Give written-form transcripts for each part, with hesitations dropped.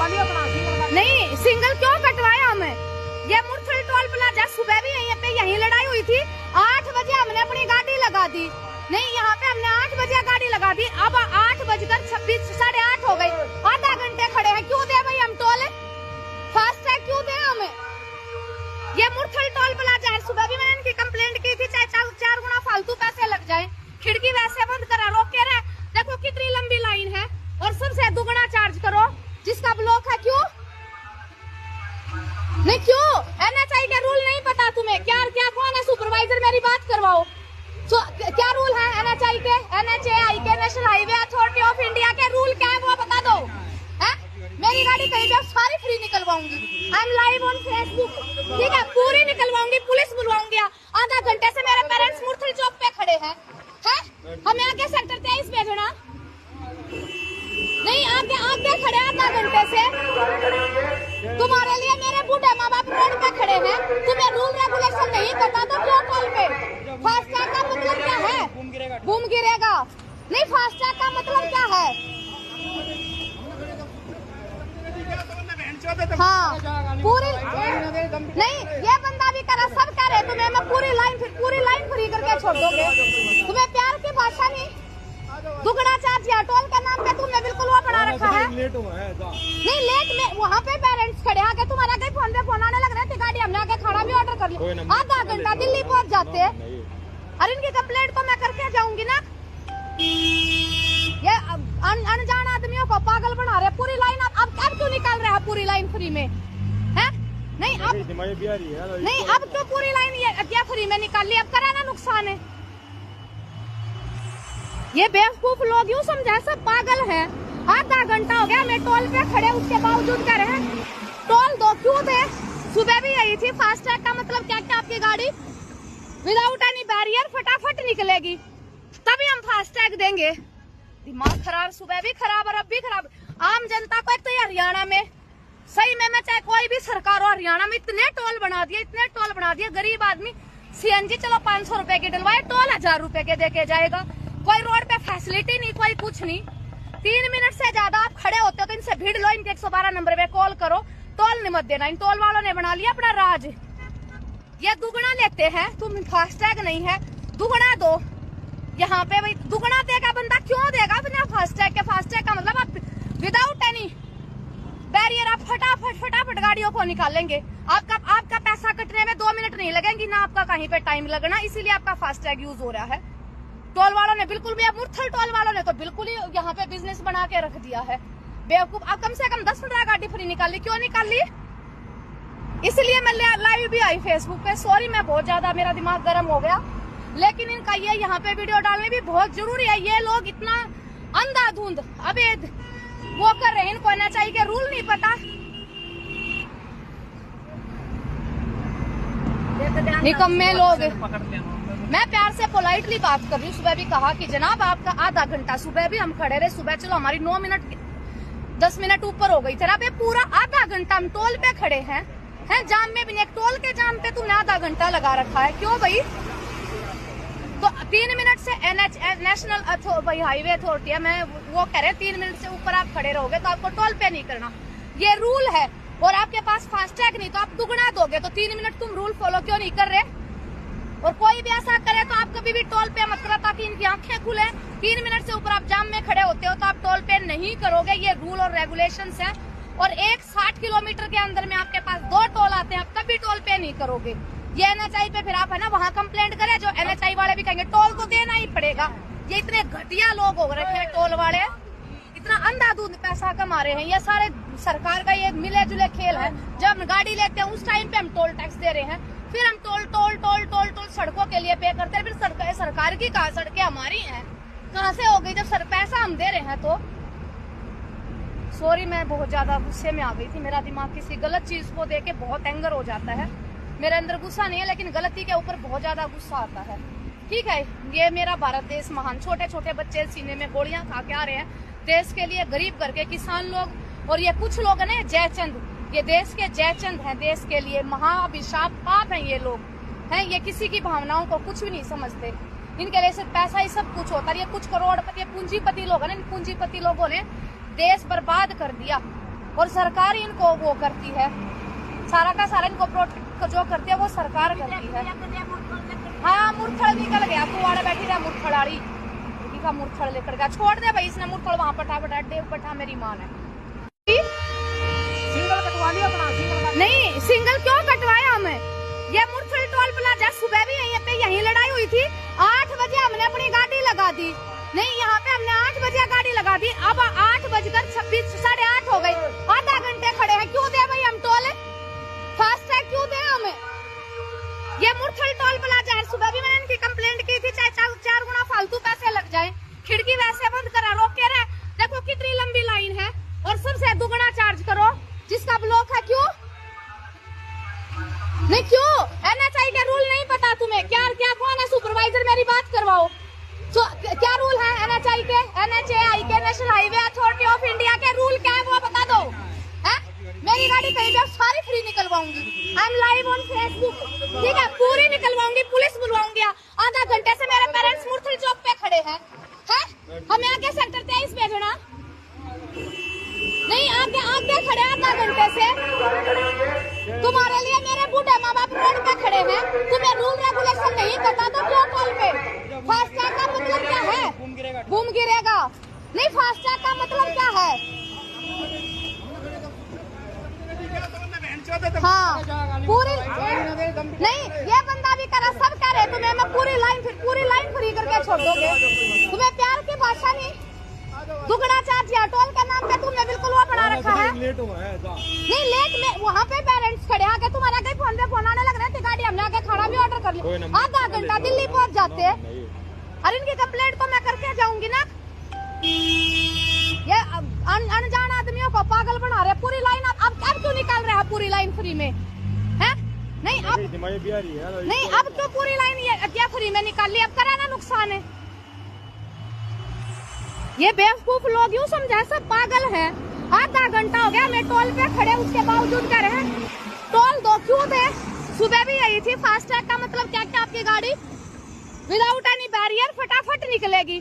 कटवा लिया अपना सिंगल। नहीं सिंगल क्यों कटवाया हमें? ये मुरथल टोल प्लाजा सुबह भी यहीं लड़ाई हुई थी। 8 बजे हमने अपनी गाड़ी लगा दी। नहीं यहाँ पे हमने 8 बजे गाड़ी लगा दी। अब 8:26 साढ़े 8 हो गई। आधा घंटे खड़े हैं। क्यों दे भाई हम टोल? फास्ट टैग क्यों दे हमें? ये मुरथल टोल प्लाजा है। सुबह भी मैंने इनकी कंप्लेंट की थी, चाहे 4 गुना फालतू पैसे लग जाए। खिड़की वैसे बंद करा, रोक के रहे। देखो कितनी लंबी लाइन है और सबसे दुगना चार्ज करो जिसका ब्लॉक है। क्यों नहीं? क्यों? NHI के रूल नहीं पता तुम्हें? क्या क्या कौन है सुपरवाइजर? मेरी बात करवाओ। क्या रूल है NHI के? NHAI के, national highway authority of India के रूल क्या है वो बता दो। है मेरी गाड़ी कहीं भी सारी फ्री निकलवाऊंगी। I am live on Facebook, ठीक है? पूरी निकलवाऊंगी, पुलिस बुलवाऊंगी। आधा घंटे से मेरे पेरेंट्स मुरथल चौक पे खड़े हैं। हमें आगे सेक्टर 23 भेजना नहीं, आगे खड़े आधा घंटे से। तुम्हारे लिए मेरे बूढ़े माँ बाप रोड पे खड़े हैं। तुम्हें रूल रेगुलेशन नहीं पता तो क्यों टोल पे? फास्टैग का मतलब क्या है? बूम गिरेगा। नहीं फास्टैग का मतलब क्या है? हाँ पूरी नहीं, ये बंदा भी करा, सब कह रहे तुम्हें मैं पूरी लाइन फ्री करके छोड़ दोगे। तुम्हें प्यार की भाषा नहीं, दुगना चार्ज या टोल के नाम पे तुमने बिल्कुल वो बना रखा है। लेट हुआ है नहीं लेट में वहाँ पे पेरेंट्स खड़े आके तुम्हारे आगे फोन पे फोन आने लग रहे थे। गाड़ी हमने आगे खड़ा भी ऑर्डर कर लिया। आधा घंटा दिल्ली पहुँच जाते हैं। अरे इनकी कंप्लेंट तो मैं करके जाऊंगी ना। ये अनजान आदमियों को पागल बना रहे। पूरी लाइन अब क्यों निकाल रहे हैं? पूरी लाइन फ्री में है? नहीं अब क्यों पूरी लाइन ये क्या फ्री में निकाल ली? अब कराना नुकसान है। ये बेवकूफ लोग यूँ समझा सब पागल हैं। आधा घंटा हो गया मैं टोल पे खड़े, उसके बावजूद कह रहे हैं टोल दो। क्यों दे? सुबह भी यही थी। फास्टैग का मतलब क्या? क्या आपकी गाड़ी विदाउट एनी बैरियर फटाफट निकलेगी तभी हम फास्टैग देंगे। दिमाग खराब, सुबह भी खराब और अब भी खराब। आम जनता को एक तो ये हरियाणा में सही में, मैं चाहे कोई भी सरकार हो, हरियाणा में इतने टोल बना दिए। गरीब आदमी CNG चलो 500 रुपए की डलवाए, टोल 1000 रुपए के देके जाएगा। कोई रोड पे फैसिलिटी नहीं, कोई कुछ नहीं। 3 मिनट से ज्यादा आप खड़े होते हो तो इनसे भीड़ लो, इनके 112 नंबर पे कॉल करो, टोल नहीं मत देना। इन टोल वालों ने बना लिया अपना राज। ये दुगना लेते हैं, तुम फास्टैग नहीं है दुगना दो। यहाँ पे भाई दुगना देगा बंदा, क्यों देगा बिना फास्टैग के? फास्टैग का मतलब आप विदाउट एनी बैरियर आप फटाफट गाड़ियों को निकालेंगे। आपका पैसा कटने में 2 मिनट नहीं लगेंगी ना, आपका कहीं पे टाइम लगना। इसीलिए आपका फास्टैग यूज हो रहा है। टोल वालों ने बिल्कुल भी, मुरथल टोल वालों ने तो बिल्कुल ही यहाँ पे बिजनेस बना के रख दिया है। बेवकूफ। अब कम से कम 10-15 गाड़ी फ्री निकाल ली। क्यों निकाल ली? इसलिए मैं लाइव भी आई फेसबुक पे। सॉरी मैं बहुत ज्यादा, मेरा दिमाग गर्म हो गया। लेकिन इनका ये यहाँ पे वीडियो डालने भी बहुत जरूरी है। ये लोग इतना अंधाधुंध अवैध वो कर रहे हैं, इनको NHI के रूल नहीं पता। निकम्मे लोग। मैं प्यार से पोलाइटली बात कर रही हूँ। सुबह भी कहा कि जनाब आपका आधा घंटा, सुबह भी हम खड़े रहे। सुबह चलो हमारी 9 मिनट 10 मिनट ऊपर हो गई। जनाब पूरा आधा घंटा हम टोल पे खड़े हैं जाम में भी नहीं। टोल के जाम पे तुमने आधा घंटा लगा रखा है, क्यों भाई? तो 3 मिनट से नेशनल हाईवे अथॉरिटी है, मैं वो कह रहे 3 मिनट से ऊपर आप खड़े रहोगे तो आपको टोल पे नहीं करना, ये रूल है। और आपके पास फास्टैग नहीं तो आप दुगना दोगे, तो 3 मिनट तुम रूल फॉलो क्यों नहीं कर रहे? और कोई भी ऐसा करे तो आप कभी भी टोल पे मत करो ताकि इनकी आंखें खुले। 3 मिनट से ऊपर आप जाम में खड़े होते हो तो आप टोल पे नहीं करोगे, ये रूल और रेगुलेशंस है। और 60 किलोमीटर के अंदर में आपके पास 2 टोल आते हैं, आप कभी टोल पे नहीं करोगे। ये NHI पे फिर आप है ना वहाँ कंप्लेंट करें, जो NHI वाले भी कहेंगे टोल तो देना ही पड़ेगा। ये इतने घटिया लोग हो रखे हैं टोल वाले, इतना अंधाधुंध पैसा कमा रहे हैं। ये सारे सरकार का ये मिले जुले खेल है। जब हम गाड़ी लेते हैं उस टाइम पे हम टोल टैक्स दे रहे हैं, फिर हम टोल सड़कों के लिए पे करते हैं। फिर सरकार की कहाँ सड़कें हमारी हैं? कहाँ से हो गई जब पैसा हम दे रहे हैं? तो सॉरी मैं बहुत ज्यादा गुस्से में आ गई थी। मेरा दिमाग किसी गलत चीज को देख के बहुत एंगर हो जाता है। मेरे अंदर गुस्सा नहीं है लेकिन गलती के ऊपर बहुत ज्यादा गुस्सा आता है। ठीक है, ये मेरा भारत देश महान। छोटे छोटे बच्चे सीने में गोलियां खा के आ रहे हैं देश के लिए, गरीब करके किसान लोग। और ये कुछ लोग है ना जयचंद, ये देश के जयचंद हैं, देश के लिए महाअभिशाप पाप हैं ये लोग हैं। ये किसी की भावनाओं को कुछ भी नहीं समझते। इनके लिए सिर्फ पैसा ही सब कुछ होता है। ये कुछ करोड़पति पूंजीपति लोग हैं, पूंजीपति लोगों ने देश बर्बाद कर दिया। और सरकार इनको वो करती है, सारा का सारा इनको प्रोटेक्ट जो करती है वो सरकार करती है। हाँ मुरथड़ निकल गया, तू आड़े बैठी रहा मुरथड़ाड़ी का मुरथड़ लेकर गया। छोड़ दे भाई, इसने मुरथड़ वहां पटा पटा डेव पटा मेरी माँ ने। सिंगल कटवा लिया अपना, सिंगल नहीं सिंगल क्यों कटवाया हमें? ये मुरथड़ टोल प्लाजा सुबह भी यहीं लड़ाई हुई थी। 8 बजे हमने अपनी गाड़ी लगा दी, नहीं यहाँ पे हमने 8 बजे गाड़ी लगा दी। अब 8:26 साढ़े 8 हो गई, आधा घंटे खड़े हैं। क्यों दे भाई हम टोल? फास्ट टैग क्यों दे हमें? ये मुरथल टोल प्लाजा है, सुबह भी मैंने इनकी कंप्लेंट की थी, चाहे 4 गुना फालतू पैसे लग जाए, खिड़की वैसे बंद करा, रोक के रहे। देखो कितनी लंबी लाइन है और सबसे दुगना चार्ज करो जिसका ब्लॉक है। क्यों नहीं? क्यों? NHI के रूल नहीं पता तुम्हें? क्या कौन है सुपरवाइजर? मेरी बात करवाओ। तो क्या रूल है NHI के, NHAI के, national highway authority of India के रूल क्या है वो बता दो। है मेरी गाड़ी कहीं भी सारी फ्री निकलवाऊंगी। I am live on Facebook, ठीक है? पूरी निकलवाऊंगी, पुलिस बुलवाऊंगी। आधा घंटे से मेरे पेरेंट्स मुरथल चौक पे खड़े हैं। हमें आगे सेक्टर 23 भेजना नहीं, आगे खड़े आधा घंटे से। तुम्हारे लिए मेरे बूढ़े माँ बाप रोड पे खड़े हैं, तुम्हें रूल रेगुलेशन नहीं पता तो क्यों टोल पे? फास्ट टैग का मतलब क्या है? बूम गिरेगा नहीं, फास्ट टैग का मतलब क्या है? हाँ पूरी नहीं, ये बंदा भी करा, सब कह रहे तुम्हें मैं पूरी लाइन फ्री करके छोड़ दोगे। तुम्हें प्यार की भाषा नहीं, दुगना चार्ज या टोल के नाम पे तुमने बिल्कुल वो बना रखा है। नहीं लेट में वहाँ पे पेरेंट्स खड़े आके तुम्हारे आगे फोन पे फोन आने लग रहे थे, गाड़ी हमने आगे खाना भी ऑर्डर कर लिया, आधा घंटा दिल्ली पहुँच जाते। अरे इनकी कंप्लेंट तो मैं करके जाऊंगी ना। ये अनजान आदमियों को पागल बना रहे पूरी लाइन। अब क्यों निकाल रहे हैं पूरी लाइन फ्री में? है नहीं अब तो पूरी लाइन ये क्या फ्री में निकाल ली? अब कराना नुकसान है। ये बेवकूफ लोग यूँ समझा सब पागल हैं। आधा घंटा हो गया मैं टोल पे खड़े, उसके बावजूद कह रहे हैं टोल दो। क्यों दे? सुबह भी यही थी। फास्ट टैग का मतलब क्या? आपकी गाड़ी विदाउट एनी बैरियर फटाफट निकलेगी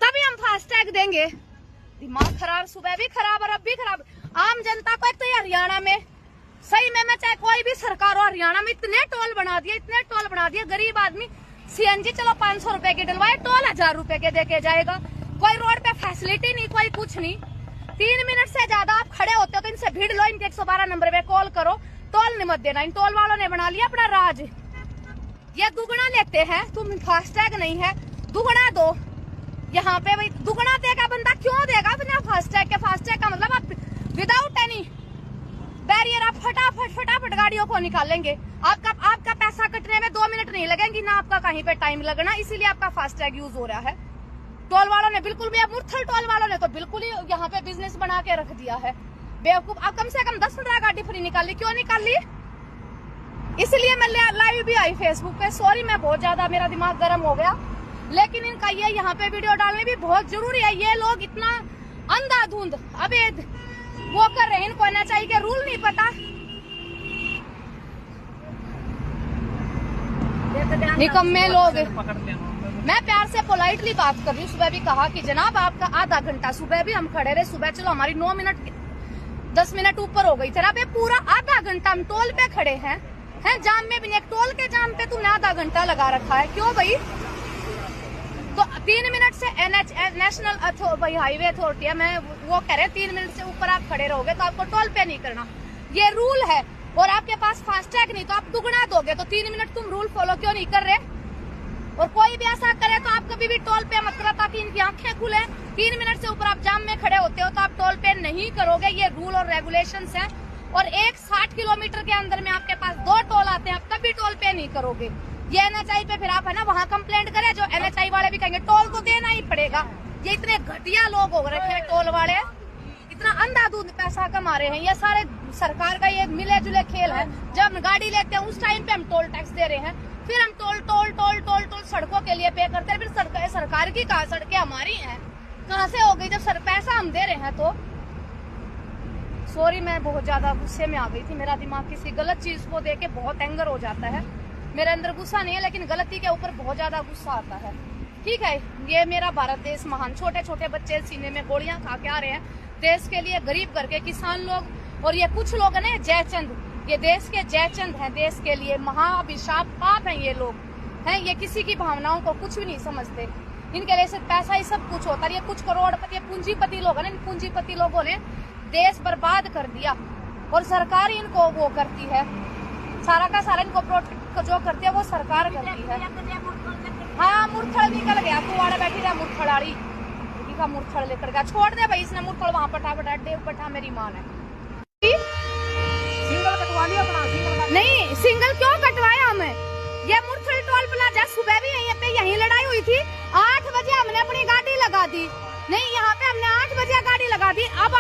तभी हम फास्ट टैग देंगे। दिमाग खराब, सुबह भी खराब और अब भी खराब। आम जनता को एक तो हरियाणा में सही में मैं चाहे कोई भी सरकार हो, हरियाणा में इतने टोल बना दिए, गरीब आदमी CNG चलो 500 रुपए की डलवाए, टोल 1000 रुपए के देके जाएगा। कोई रोड पे फैसिलिटी नहीं, कोई कुछ नहीं। 3 मिनट से ज्यादा आप खड़े होते हो तो इनसे भीड़ लो, इनके 112 नंबर पे कॉल करो, टोल नहीं मत देना। इन टोल वालों ने बना लिया अपना राज। ये दुगना लेते हैं, तुम फास्ट टैग नहीं है दुगना दो। यहाँ पे भाई दुगना देगा बंदा, क्यों देगा बिना फास्ट टैग के? फास्ट टैग का मतलब आप विदाउट एनी बैरियर आप फटाफट गाड़ियों को निकालेंगे। आपका पैसा कटने में 2 मिनट नहीं लगेंगी, ना आपका कहीं पे टाइम लगना, इसीलिए आपका फास्ट टैग यूज हो रहा है। टोल वालों ने बिल्कुल भी, मुरथल टोल वालों ने तो बिल्कुल ही यहाँ पे बिजनेस बना के रख दिया है। बेवकूफ। अब कम से कम 10-15 गाड़ी फ्री निकाल ली, क्यों निकाल ली? इसलिए मैं लाइव भी आई फेसबुक पे। सॉरी मैं बहुत ज्यादा, मेरा दिमाग गर्म हो गया, लेकिन इनका ये यहाँ पे वीडियो डालने भी बहुत जरूरी है। ये लोग इतना अंधाधुंध अवैध वो कर रहे हैं, इनको NHI के रूल नहीं पता। निकम्मे लोग। मैं प्यार से पोलाइटली बात कर रही हूँ। सुबह भी कहा कि जनाब आपका आधा घंटा, सुबह भी हम खड़े रहे, सुबह चलो हमारी 9 मिनट 10 मिनट ऊपर हो गई। तेरा पे पूरा आधा घंटा हम टोल पे खड़े हैं जाम में भी नहीं। एक टोल के जाम पे तुमने आधा घंटा लगा रखा है, क्यों भाई? तो 3 मिनट से नेशनल भाई हाईवे अथॉरिटी है, मैं वो कह रहे 3 मिनट से ऊपर आप खड़े रहोगे तो आपको टोल पे नहीं करना, ये रूल है। और आपके पास फास्ट टैग नहीं तो आप दुगना दोगे, तो 3 मिनट तुम रूल फॉलो क्यों नहीं कर रहे? और कोई भी ऐसा करे तो आप कभी भी टोल पे मत करो, ताकि इनकी आंखें खुले। 3 मिनट से ऊपर आप जाम में खड़े होते हो तो आप टोल पे नहीं करोगे, ये रूल और रेगुलेशंस हैं। और 60 किलोमीटर के अंदर में आपके पास 2 टोल आते हैं, आप तभी टोल पे नहीं करोगे। ये NHI पे फिर आप है ना वहाँ कंप्लेंट करें, जो NHI वाले भी कहेंगे टोल तो देना ही पड़ेगा। ये इतने घटिया लोग हो रखे हैं टोल वाले, इतना अंधाधुंध पैसा कमा रहे हैं। ये सारे सरकार का ये मिले जुले खेल है। जब हम गाड़ी लेते हैं उस टाइम पे हम टोल टैक्स दे रहे हैं, फिर हम टोल सड़कों के लिए पे करते हैं। फिर सरकार की कहा सड़कें हमारी हैं, कहाँ से हो गई जब पैसा हम दे रहे हैं? तो सॉरी मैं बहुत ज्यादा गुस्से में आ गई थी। मेरा दिमाग किसी गलत चीज को देख के बहुत एंगर हो जाता है। मेरे अंदर गुस्सा नहीं है, लेकिन गलती के ऊपर बहुत ज्यादा गुस्सा आता है। ठीक है, ये मेरा भारत देश महान। छोटे छोटे बच्चे सीने में गोलियां खा के आ रहे हैं, देश के लिए गरीब करके किसान लोग और ये कुछ लोग है ना जयचंद, ये देश के जयचंद हैं, देश के लिए महाअभिशाप पाप हैं ये लोग हैं। ये किसी की भावनाओं को कुछ भी नहीं समझते, इनके लिए सिर्फ पैसा ही सब कुछ होता है। ये कुछ करोड़पति पूंजीपति लोग हैं ना, इन पूंजीपति लोगों ने देश बर्बाद कर दिया और सरकार इनको वो करती है, सारा का सारा इनको प्रोटेक्ट जो करती है वो सरकार करती है। हाँ मुरथड़ निकल गया, कुआड़ा बैठी रहा मुरथड़ाड़ी का मुरथड़ लेकर गया, छोड़ दे भाई इसने मुरथड़ वहां पठा बटा डेव पठा मेरी माँ ने। सिंगल कटवा लिया अपना, सिंगल नहीं सिंगल क्यों कटवाया हमें, ये मुरथल टोल प्लाजा सुबह भी यहीं लड़ाई हुई थी। 8 बजे हमने अपनी गाड़ी लगा दी, नहीं यहाँ पे हमने 8 बजे गाड़ी लगा दी। अब